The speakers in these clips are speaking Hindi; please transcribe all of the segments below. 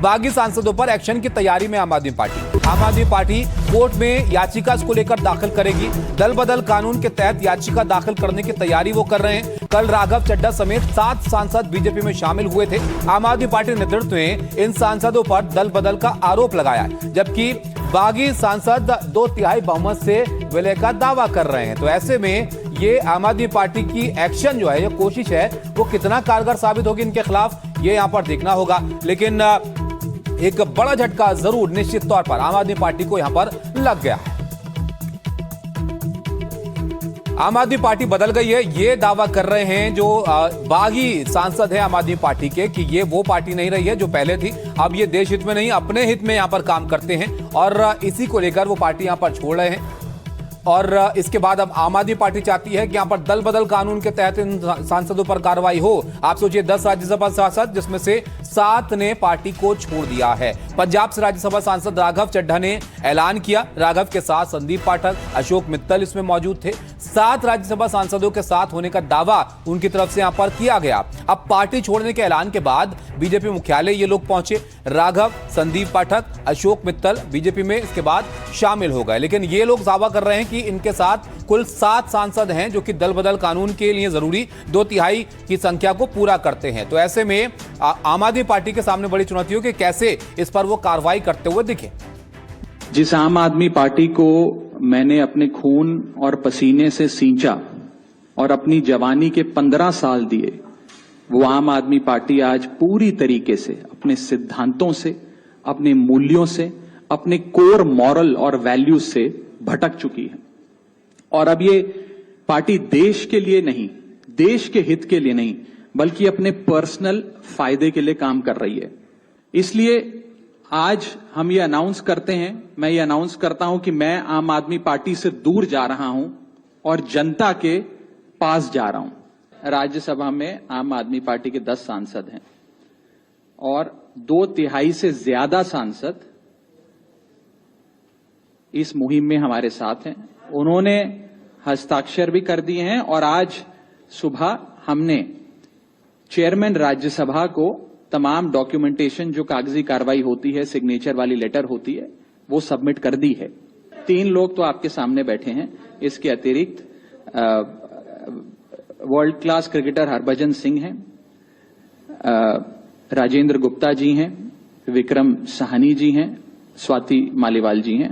बागी सांसदों पर एक्शन की तैयारी में आम आदमी पार्टी कोर्ट में याचिका इसको लेकर दाखिल करेगी। दल बदल कानून के तहत याचिका दाखिल करने की तैयारी वो कर रहे हैं। कल राघव चड्ढा समेत 7 सांसद बीजेपी में शामिल हुए थे। आम आदमी पार्टी नेतृत्व ने इन सांसदों पर दल बदल का आरोप लगाया है, जबकि बागी सांसद 2/3 बहुमत से विलय का दावा कर रहे हैं। तो ऐसे में ये आम आदमी पार्टी की एक्शन जो है, ये कोशिश है, वो कितना कारगर साबित होगी इनके खिलाफ, ये यहां पर देखना होगा। लेकिन एक बड़ा झटका जरूर निश्चित तौर पर आम आदमी पार्टी को यहां पर लग गया है। आम आदमी पार्टी बदल गई है, ये दावा कर रहे हैं जो बागी सांसद हैं आम आदमी पार्टी के, कि ये वो पार्टी नहीं रही है जो पहले थी। अब ये देश हित में नहीं, अपने हित में यहां पर काम करते हैं और इसी को लेकर वो पार्टी यहां पर छोड़ रहे हैं। और इसके बाद अब आम आदमी पार्टी चाहती है कि यहां पर दल बदल कानून के तहत इन सांसदों पर कार्रवाई हो। आप सोचिए, 10 राज्यसभा सांसद, जिसमें से 7 ने पार्टी को छोड़ दिया है। पंजाब से राज्यसभा सांसद राघव चड्ढा ने ऐलान किया। राघव के साथ संदीप पाठक, अशोक मित्तल इसमें मौजूद थे। 7 राज्यसभा सांसदों के साथ होने का दावा उनकी तरफ से यहां पर किया गया। अब पार्टी छोड़ने के ऐलान के बाद बीजेपी मुख्यालय ये लोग पहुंचे। राघव, संदीप पाठक, अशोक मित्तल बीजेपी में इसके बाद शामिल हो गए। लेकिन ये लोग दावा कर रहे हैं कि इनके साथ कुल 7 सांसद हैं जो कि दल बदल कानून के लिए जरूरी 2/3 की संख्या को पूरा करते हैं। तो ऐसे में आम आदमी पार्टी के सामने बड़ी चुनौती हो कि कैसे इस पर वो कार्रवाई करते हुए दिखे। जिस आम आदमी पार्टी को मैंने अपने खून और पसीने से सींचा और अपनी जवानी के 15 साल दिए, वो आम आदमी पार्टी आज पूरी तरीके से अपने सिद्धांतों से, अपने मूल्यों से, अपने कोर मॉरल और वैल्यूज से भटक चुकी है। और अब ये पार्टी देश के लिए नहीं, देश के हित के लिए नहीं, बल्कि अपने पर्सनल फायदे के लिए काम कर रही है। इसलिए आज हम ये अनाउंस करते हैं, मैं ये अनाउंस करता हूं कि मैं आम आदमी पार्टी से दूर जा रहा हूं और जनता के पास जा रहा हूं। राज्यसभा में आम आदमी पार्टी के 10 सांसद हैं और 2/3 से ज्यादा सांसद इस मुहिम में हमारे साथ हैं। उन्होंने हस्ताक्षर भी कर दिए हैं और आज सुबह हमने चेयरमैन राज्यसभा को तमाम डॉक्यूमेंटेशन, जो कागजी कार्रवाई होती है, सिग्नेचर वाली लेटर होती है, वो सबमिट कर दी है। 3 लोग तो आपके सामने बैठे हैं। इसके अतिरिक्त world class cricketer Harbhajan Singh हैं, राजेंद्र गुप्ता जी हैं, विक्रम साहनी जी हैं, स्वाति मालीवाल जी हैं।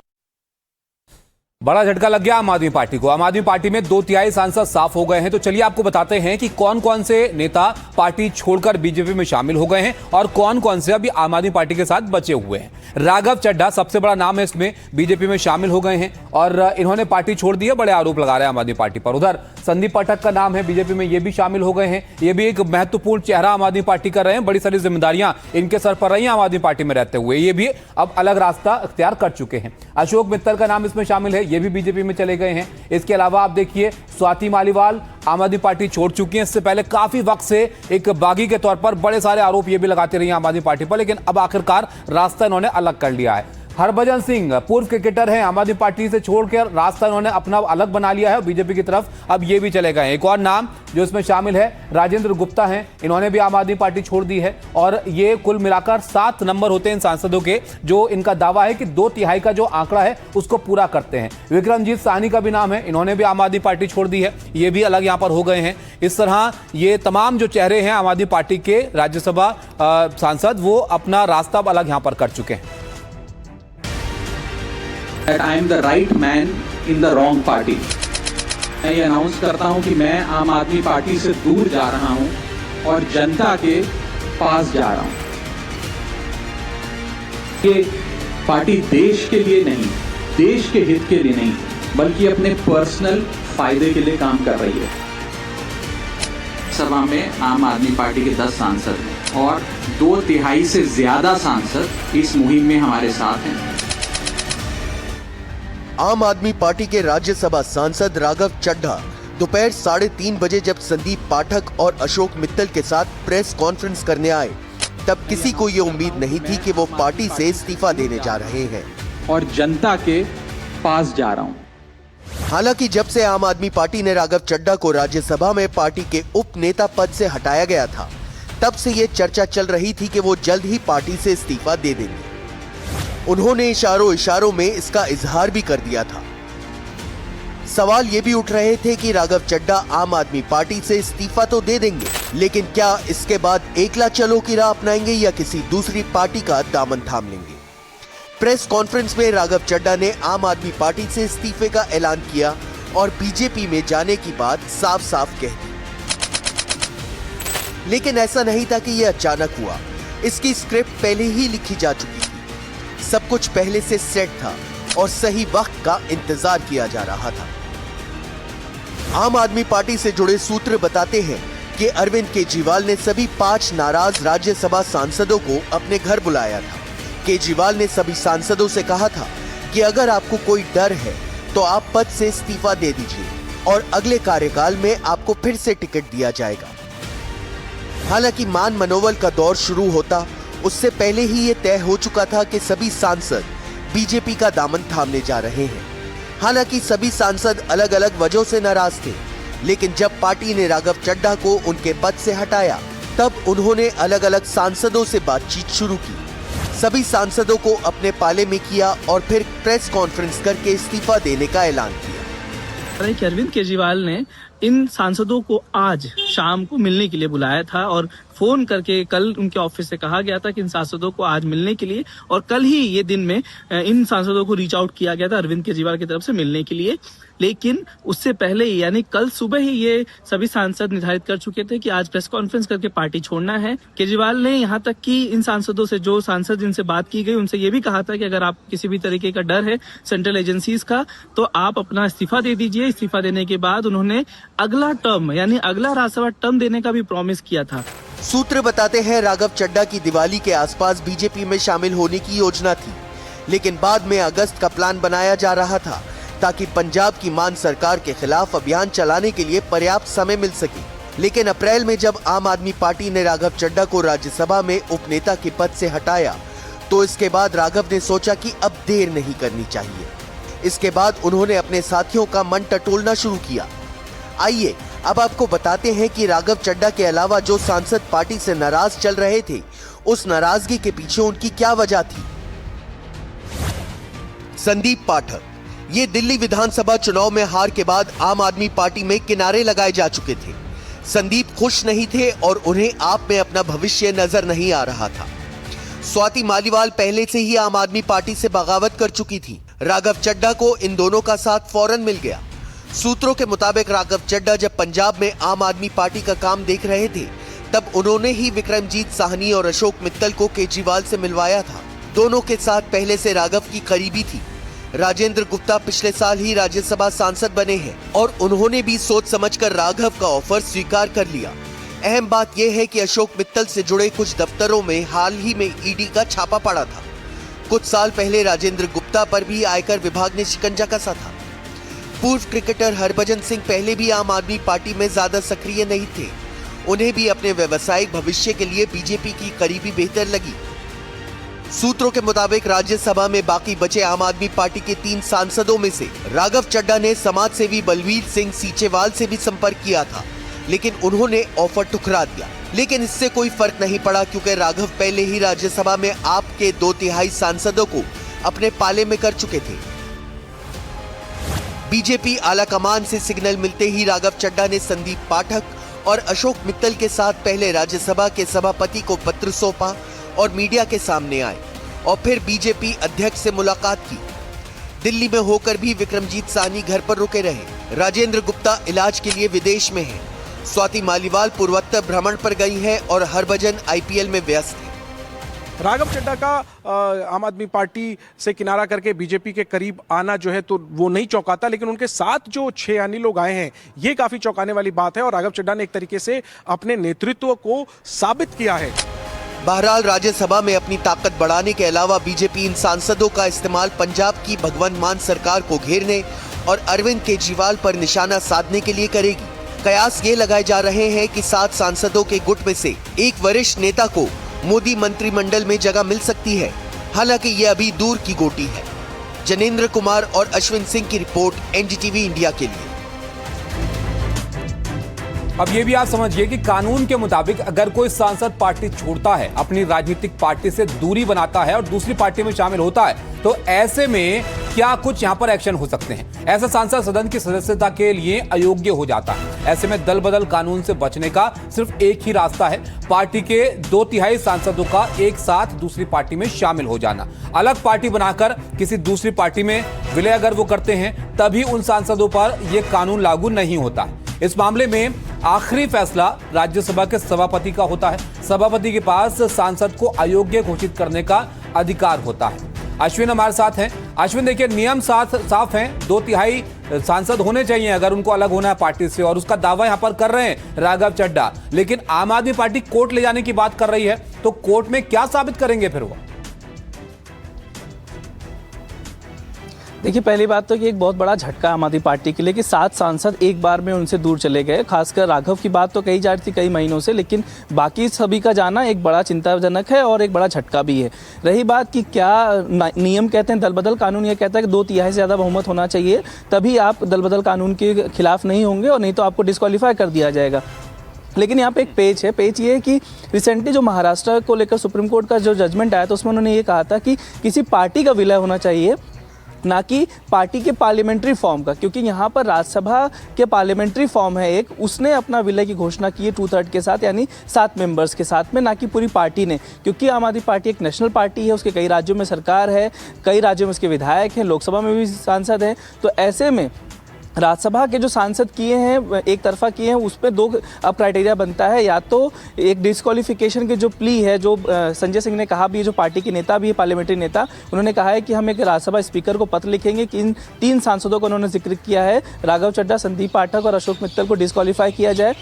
बड़ा झटका लग गया आम आदमी पार्टी को। आम आदमी पार्टी में 2/3 सांसद साफ हो गए हैं। तो चलिए आपको बताते हैं कि कौन कौन से नेता पार्टी छोड़कर बीजेपी में शामिल हो गए हैं और कौन कौन से अभी आम आदमी पार्टी के साथ बचे हुए हैं। राघव चड्ढा सबसे बड़ा नाम है, इसमें बीजेपी में शामिल हो गए हैं और इन्होंने पार्टी छोड़ दी है। बड़े आरोप लगा रहे हैं आम आदमी पार्टी पर। उधर संदीप पाठक का नाम है, बीजेपी में ये भी शामिल हो गए हैं। ये भी एक महत्वपूर्ण चेहरा आम आदमी पार्टी कर रहे हैं। बड़ी सारी जिम्मेदारियां इनके सर पर रही हैं आम आदमी पार्टी में रहते हुए। ये भी अब अलग रास्ता इख्तियार कर चुके हैं। अशोक मित्तल का नाम इसमें शामिल है, ये भी बीजेपी में चले गए हैं। इसके अलावा आप देखिए, स्वाति मालीवाल आम आदमी पार्टी छोड़ चुकी है। इससे पहले काफी वक्त से एक बागी के तौर पर बड़े सारे आरोप ये भी लगाते रही आम आदमी पार्टी पर, लेकिन अब आखिरकार रास्ता इन्होंने अलग कर लिया है। हरभजन सिंह पूर्व क्रिकेटर हैं, आम आदमी पार्टी से छोड़कर रास्ता इन्होंने अपना अलग बना लिया है बीजेपी की तरफ। अब ये भी चले गए। एक और नाम जो इसमें शामिल है, राजेंद्र गुप्ता हैं, इन्होंने भी आम आदमी पार्टी छोड़ दी है। और ये कुल मिलाकर 7 नंबर होते हैं इन सांसदों के, जो इनका दावा है कि 2/3 का जो आंकड़ा है उसको पूरा करते हैं। विक्रमजीत साहनी का भी नाम है, इन्होंने भी आम आदमी पार्टी छोड़ दी है, ये भी अलग यहां पर हो गए हैं। इस तरह ये तमाम जो चेहरे हैं आम आदमी पार्टी के राज्यसभा सांसद, वो अपना रास्ता अलग यहां पर कर चुके हैं। That I am the right man in the wrong party. मैं ये अनाउंस करता हूं कि मैं आम आदमी पार्टी से दूर जा रहा हूं और जनता के पास जा रहा हूं। ये पार्टी देश के लिए नहीं, देश के हित के लिए नहीं, बल्कि अपने पर्सनल फायदे के लिए काम कर रही है। सभा में आम आदमी पार्टी के 10 सांसद हैं और 2/3 से ज्यादा सांसद इस मुहिम में हमारे साथ हैं। आम आदमी पार्टी के राज्यसभा सांसद राघव चड्ढा दोपहर 3:30 बजे जब संदीप पाठक और अशोक मित्तल के साथ प्रेस कॉन्फ्रेंस करने आए, तब किसी को ये उम्मीद नहीं थी कि वो पार्टी से इस्तीफा देने जा रहे हैं और जनता के पास जा रहा हूं। हालांकि जब से आम आदमी पार्टी ने राघव चड्ढा को राज्यसभा में पार्टी के उप नेता पद से हटाया गया था, तब से ये चर्चा चल रही थी कि वो जल्द ही पार्टी से इस्तीफा दे देंगे। उन्होंने इशारों इशारों में इसका इजहार भी कर दिया था। सवाल ये भी उठ रहे थे कि राघव चड्ढा आम आदमी पार्टी से इस्तीफा तो दे देंगे, लेकिन क्या इसके बाद एकला चलो की राह अपनाएंगे या किसी दूसरी पार्टी का दामन थाम लेंगे। प्रेस कॉन्फ्रेंस में राघव चड्ढा ने आम आदमी पार्टी से इस्तीफे का ऐलान किया और बीजेपी में जाने की बात साफ साफ कह दी। लेकिन ऐसा नहीं था कि यह अचानक हुआ। इसकी स्क्रिप्ट पहले ही लिखी जा चुकी थी। सब कुछ पहले से सेट था और सही वक्त का इंतजार किया जा रहा था। आम आदमी पार्टी से जुड़े सूत्र बताते हैं कि अरविंद केजरीवाल ने सभी 5 नाराज राज्यसभा सांसदों को अपने घर बुलाया था। केजरीवाल ने सभी सांसदों से कहा था कि अगर आपको कोई डर है तो आप पद से इस्तीफा दे दीजिए और अगले कार्यकाल में आपको फिर से टिकट दिया जाएगा। हालांकि मान मनोवल का दौर शुरू होता उससे पहले ही ये तय हो चुका था कि सभी सांसद बीजेपी का दामन थामने जा रहे हैं। हालांकि सभी सांसद अलग अलग वजहों से नाराज थे, लेकिन जब पार्टी ने राघव चड्ढा को उनके पद से हटाया तब उन्होंने अलग अलग सांसदों से बातचीत शुरू की। सभी सांसदों को अपने पाले में किया और फिर प्रेस कॉन्फ्रेंस करके इस्तीफा देने का ऐलान किया। अरविंद केजरीवाल ने इन सांसदों को आज शाम को मिलने के लिए बुलाया था और फोन करके कल उनके ऑफिस से कहा गया था कि इन सांसदों को आज मिलने के लिए, और कल ही ये दिन में इन सांसदों को रीच आउट किया गया था अरविंद केजरीवाल की तरफ से मिलने के लिए। लेकिन उससे पहले ही यानी कल सुबह ही ये सभी सांसद निर्धारित कर चुके थे कि आज प्रेस कॉन्फ्रेंस करके पार्टी छोड़ना है। केजरीवाल ने यहाँ तक कि इन सांसदों से, जो सांसद जिनसे बात की गई, उनसे ये भी कहा था कि अगर आप किसी भी तरीके का डर है सेंट्रल एजेंसीज का तो आप अपना इस्तीफा दे दीजिए। इस्तीफा देने के बाद उन्होंने अगला टर्म यानी अगला राज्यसभा टर्म देने का भी प्रॉमिस किया था। सूत्र बताते हैं राघव चड्ढा की दिवाली के आसपास बीजेपी में शामिल होने की योजना थी, लेकिन बाद में अगस्त का प्लान बनाया जा रहा था ताकि पंजाब की मान सरकार के खिलाफ अभियान चलाने के लिए पर्याप्त समय मिल सके। लेकिन अप्रैल में जब आम आदमी पार्टी ने राघव चड्ढा को राज्यसभा में उपनेता के पद से हटाया तो इसके बाद राघव ने सोचा कि अब देर नहीं करनी चाहिए। इसके बाद उन्होंने अपने साथियों का मन टटोलना शुरू किया। आइए अब आपको बताते हैं कि राघव चड्ढा के अलावा जो सांसद पार्टी से नाराज चल रहे थे, उस नाराजगी के पीछे उनकी क्या वजह थी। संदीप पाठक, ये दिल्ली विधानसभा चुनाव में हार के बाद आम आदमी पार्टी में किनारे लगाए जा चुके थे। संदीप खुश नहीं थे और उन्हें आप में अपना भविष्य नजर नहीं आ रहा था। स्वाति मालीवाल पहले से ही आम आदमी पार्टी से बगावत कर चुकी थी। राघव चड्ढा को इन दोनों का साथ फौरन मिल गया। सूत्रों के मुताबिक राघव चड्ढा जब पंजाब में आम आदमी पार्टी का काम देख रहे थे तब उन्होंने ही विक्रमजीत साहनी और अशोक मित्तल को केजरीवाल से मिलवाया था। दोनों के साथ पहले से राघव की करीबी थी। राजेंद्र गुप्ता पिछले साल ही राज्यसभा सांसद बने हैं और उन्होंने भी सोच समझकर राघव का ऑफर स्वीकार कर लिया। अहम बात यह है कि अशोक मित्तल से जुड़े कुछ दफ्तरों में हाल ही में ईडी का छापा पड़ा था। कुछ साल पहले राजेंद्र गुप्ता पर भी आयकर विभाग ने शिकंजा कसा था। पूर्व क्रिकेटर हरभजन सिंह पहले भी आम आदमी पार्टी में ज्यादा सक्रिय नहीं थे। उन्हें भी अपने व्यवसायिक भविष्य के लिए बीजेपी की करीबी बेहतर लगी। सूत्रों के मुताबिक राज्यसभा में बाकी बचे आम आदमी पार्टी के 3 सांसदों में से राघव चड्ढा ने समाज सेवी बलवीर सिंह सीचेवाल से भी संपर्क किया था, लेकिन उन्होंने ऑफर ठुकरा दिया। लेकिन इससे कोई फर्क नहीं पड़ा क्योंकि राघव पहले ही राज्यसभा में आप के 2/3 सांसदों को अपने पाले में कर चुके थे। बीजेपी आलाकमान से सिग्नल मिलते ही राघव चड्ढा ने संदीप पाठक और अशोक मित्तल के साथ पहले राज्यसभा के सभापति को पत्र सौंपा और मीडिया के सामने आए और फिर बीजेपी अध्यक्ष से मुलाकात की। दिल्ली में होकर भी विक्रमजीत साहनी घर पर रुके रहे। राजेंद्र गुप्ता इलाज के लिए विदेश में हैं। स्वाति मालीवाल पूर्वोत्तर भ्रमण पर गई हैं और हरभजन आईपीएल में व्यस्त है। राघव चड्ढा का आम आदमी पार्टी से किनारा करके बीजेपी के करीब आना जो है तो वो नहीं चौंकाता, लेकिन उनके साथ जो 6 अन्य लोग आए हैं ये काफी चौंकाने वाली बात है और राघव चड्ढा ने एक तरीके से अपने नेतृत्व को साबित किया है। बहरहाल राज्यसभा में अपनी ताकत बढ़ाने के अलावा बीजेपी इन सांसदों का इस्तेमाल पंजाब की भगवंत मान सरकार को घेरने और अरविंद केजरीवाल पर निशाना साधने के लिए करेगी। कयास ये लगाए जा रहे हैं कि 7 सांसदों के गुट में से एक वरिष्ठ नेता को मोदी मंत्रिमंडल में जगह मिल सकती है। हालांकि ये अभी दूर की गोटी है। जनेंद्र कुमार और अश्विन सिंह की रिपोर्ट, एनडीटीवी इंडिया के लिए। अब ये भी आप समझिए कि कानून के मुताबिक अगर कोई सांसद पार्टी छोड़ता है, अपनी राजनीतिक पार्टी से दूरी बनाता है और दूसरी पार्टी में शामिल होता है, तो ऐसे में क्या कुछ यहां पर एक्शन हो सकते हैं। ऐसा सांसद सदन की सदस्यता के लिए अयोग्य हो जाता है। ऐसे में दल बदल कानून से बचने का सिर्फ एक ही रास्ता है, पार्टी के 2/3 सांसदों का एक साथ दूसरी पार्टी में शामिल हो जाना। अलग पार्टी बनाकर किसी दूसरी पार्टी में विलय अगर वो करते हैं, तभी उन सांसदों पर यह कानून लागू नहीं होता है। इस मामले में आखिरी फैसला राज्यसभा के सभापति का होता है। सभापति के पास सांसद को अयोग्य घोषित करने का अधिकार होता है। अश्विन हमारे साथ हैं। अश्विन, देखिए नियम साफ हैं, 2/3 सांसद होने चाहिए अगर उनको अलग होना है पार्टी से, और उसका दावा यहां पर कर रहे हैं राघव चड्ढा। लेकिन आम आदमी पार्टी कोर्ट ले जाने की बात कर रही है, तो कोर्ट में क्या साबित करेंगे फिर वो? देखिए, पहली बात तो कि एक बहुत बड़ा झटका आम आदमी पार्टी के लिए कि 7 सांसद एक बार में उनसे दूर चले गए। खासकर राघव की बात तो कही जा रही थी कई महीनों से, लेकिन बाकी सभी का जाना एक बड़ा चिंताजनक है और एक बड़ा झटका भी है। रही बात कि क्या नियम कहते हैं, दल बदल कानून ये कहता है कि 2/3 से ज़्यादा बहुमत होना चाहिए, तभी आप दल बदल कानून के खिलाफ नहीं होंगे, और नहीं तो आपको डिस्क्वालीफाई कर दिया जाएगा। लेकिन यहाँ पे एक पेच है। पेच ये है कि रिसेंटली जो महाराष्ट्र को लेकर सुप्रीम कोर्ट का जो जजमेंट आया था, उसमें उन्होंने ये कहा था कि किसी पार्टी का विलय होना चाहिए, ना कि पार्टी के पार्लियामेंट्री फॉर्म का, क्योंकि यहाँ पर राज्यसभा के पार्लियामेंट्री फॉर्म है एक, उसने अपना विलय की घोषणा की है 2/3 के साथ, यानी 7 मेंबर्स के साथ में, ना कि पूरी पार्टी ने। क्योंकि आम आदमी पार्टी एक नेशनल पार्टी है, उसके कई राज्यों में सरकार है, कई राज्यों में उसके विधायक हैं, लोकसभा में भी सांसद हैं। तो ऐसे में राज्यसभा के जो सांसद किए हैं, एक तरफा किए हैं, उस पर 2 अब क्राइटेरिया बनता है। या तो एक डिस्क्वालिफिकेशन की जो प्ली है, जो संजय सिंह ने कहा भी है, जो पार्टी के नेता भी है, पार्लियामेंट्री नेता, उन्होंने कहा है कि हम एक राज्यसभा स्पीकर को पत्र लिखेंगे कि इन 3 सांसदों का उन्होंने जिक्र किया है, राघव चड्ढा, संदीप पाठक और अशोक मित्तल को डिस्क्वालीफाई किया जाए,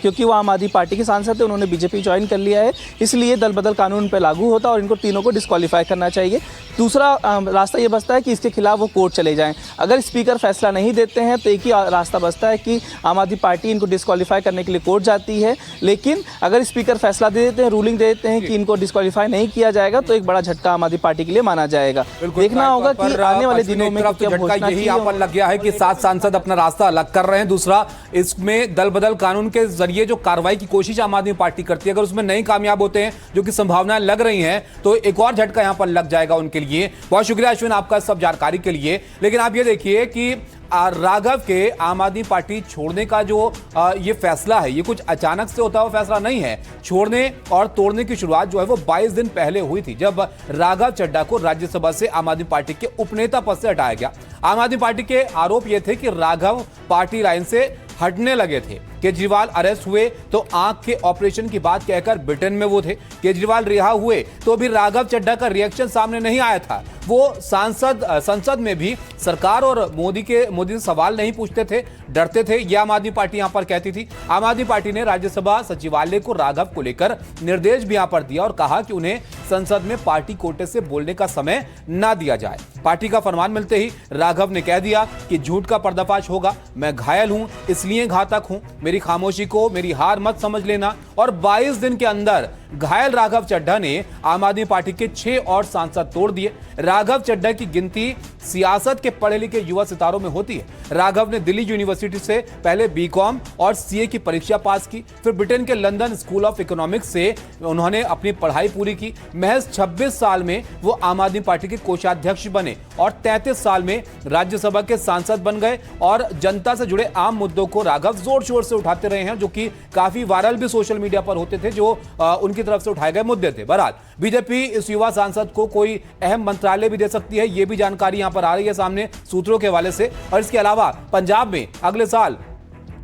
क्योंकि वो आम आदमी पार्टी के सांसद थे, उन्होंने बीजेपी ज्वाइन कर लिया है, इसलिए दल बदल कानून पर लागू होता और इनको तीनों को डिस्क्वालीफाई करना चाहिए। दूसरा रास्ता ये बचता है कि इसके खिलाफ वो कोर्ट चले जाएं। अगर स्पीकर फैसला नहीं देते हैं तो एक ही रास्ता बचता है कि आम आदमी पार्टी इनको डिस्क्वालीफाई करने के लिए कोर्ट जाती है। लेकिन अगर स्पीकर फैसला दे देते हैं, रूलिंग दे देते हैं कि इनको डिस्क्वालीफाई नहीं किया जाएगा, तो एक बड़ा झटका आम आदमी पार्टी के लिए माना जाएगा। देखना होगा कि आने वाले दिनों में यही यहाँ पर लग गया है कि 7 सांसद अपना रास्ता अलग कर रहे हैं। दूसरा, इसमें दल बदल कानून के जरिए जो कार्रवाई की कोशिश आम आदमी पार्टी करती है, अगर उसमें नहीं कामयाब होते हैं, जो कि संभावनाएं लग रही हैं, तो एक और झटका यहां पर लग जाएगा उनके लिए। बहुत शुक्रिया अश्विन आपका सब जानकारी के लिए। लेकिन आप ये देखिए कि राघव के आम आदमी पार्टी छोड़ने का जो ये फैसला है, ये कुछ अचानक से होता हुआ फैसला नहीं है। छोड़ने और तोड़ने की शुरुआत जो है वो 22 दिन पहले हुई थी, जब राघव चड्ढा को राज्यसभा से आम आदमी पार्टी के उपनेता पद से हटाया गया। आम आदमी पार्टी के आरोप ये थे कि राघव पार्टी लाइन से हटने लगे थे। केजरीवाल अरेस्ट हुए तो आंख के ऑपरेशन की बात कहकर ब्रिटेन में वो थे। केजरीवाल रिहा हुए तो भी राघव चड्ढा का रिएक्शन सामने नहीं आया था। वो संसद में भी सरकार और मोदी से सवाल नहीं पूछते थे, डरते थे, यह आम आदमी पार्टी यहां पर कहती थी। आम आदमी पार्टी ने राज्यसभा सचिवालय को राघव को लेकर निर्देश भी यहां पर दिया और कहा कि उन्हें संसद में पार्टी कोटे से बोलने का समय न दिया जाए। पार्टी का फरमान मिलते ही राघव ने कह दिया कि झूठ का पर्दाफाश होगा, मैं घायल हूं, इसलिए घातक हूं, मेरी खामोशी को मेरी हार मत समझ लेना। और 22 दिन के अंदर घायल राघव चड्ढा ने आम आदमी पार्टी के 6 और सांसद तोड़ दिए। राघव चड्ढा की गिनती सियासत के पढ़े लिखे युवा सितारों में होती है। राघव ने दिल्ली यूनिवर्सिटी से पहले बीकॉम और सीए की परीक्षा पास की, फिर ब्रिटेन के लंदन स्कूल ऑफ इकोनॉमिक्स से उन्होंने अपनी पढ़ाई पूरी की। महज 26 साल में वो आम आदमी पार्टी के कोषाध्यक्ष बने और 33 साल में राज्यसभा के सांसद बन गए और जनता से जुड़े आम मुद्दों को राघव जोर शोर से उठाते रहे हैं, जो कि काफी वायरल भी सोशल मीडिया पर होते थे, जो उनकी तरफ से उठाए गए मुद्दे थे। बहरहाल बीजेपी इस युवा सांसद को कोई अहम मंत्रालय भी दे सकती है, यह भी जानकारी यहां पर आ रही है सामने सूत्रों के हवाले से। और इसके अलावा पंजाब में अगले साल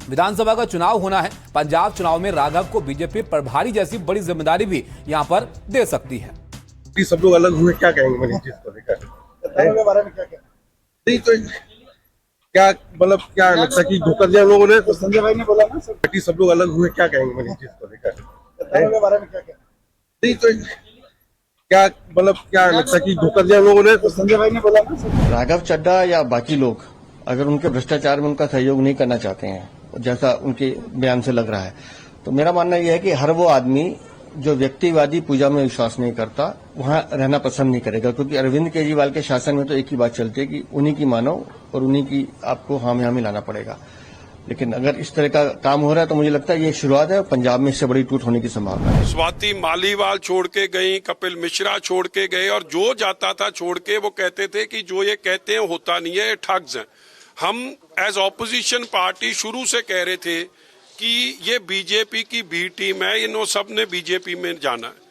विधानसभा का चुनाव होना है। पंजाब चुनाव में राघव को बीजेपी प्रभारी जैसी बड़ी जिम्मेदारी भी यहां पर दे सकती है। सब लोग अलग हुए, क्या कहेंगे मनीष जी इसको लेकर? बारे में क्या नहीं तो क्या मतलब क्या लगता है कि धोखा दिया लोगों ने? तो संजय भाई ने बोला ना सब लोग अलग हुए, क्या कहेंगे मनीष जी इसको लेकर? बारे में क्या नहीं तो क्या मतलब क्या लगता है कि धोखा दिया लोगों ने? तो संजय भाई ने बोला ना। राघव चड्ढा या बाकी लोग अगर उनके भ्रष्टाचार में उनका सहयोग नहीं करना चाहते हैं, जैसा उनके बयान से लग रहा है, तो मेरा मानना यह है कि हर वो आदमी जो व्यक्तिवादी पूजा में विश्वास नहीं करता वहां रहना पसंद नहीं करेगा। क्योंकि अरविंद केजरीवाल के शासन में तो एक ही बात चलती है कि उन्हीं की मानो और उन्हीं की आपको हामी लाना पड़ेगा। लेकिन अगर इस तरह का काम हो रहा है तो मुझे लगता है ये शुरुआत है और पंजाब में इससे बड़ी टूट होने की संभावना है। स्वाति मालीवाल छोड़ के गई, कपिल मिश्रा छोड़ के गए और जो जाता था छोड़ के वो कहते थे कि जो ये कहते हैं होता नहीं है, ये ठग्स हैं। हम एज ऑपोजिशन पार्टी शुरू से कह रहे थे कि ये बीजेपी की बी टीम है, इन सब ने बीजेपी में जाना है।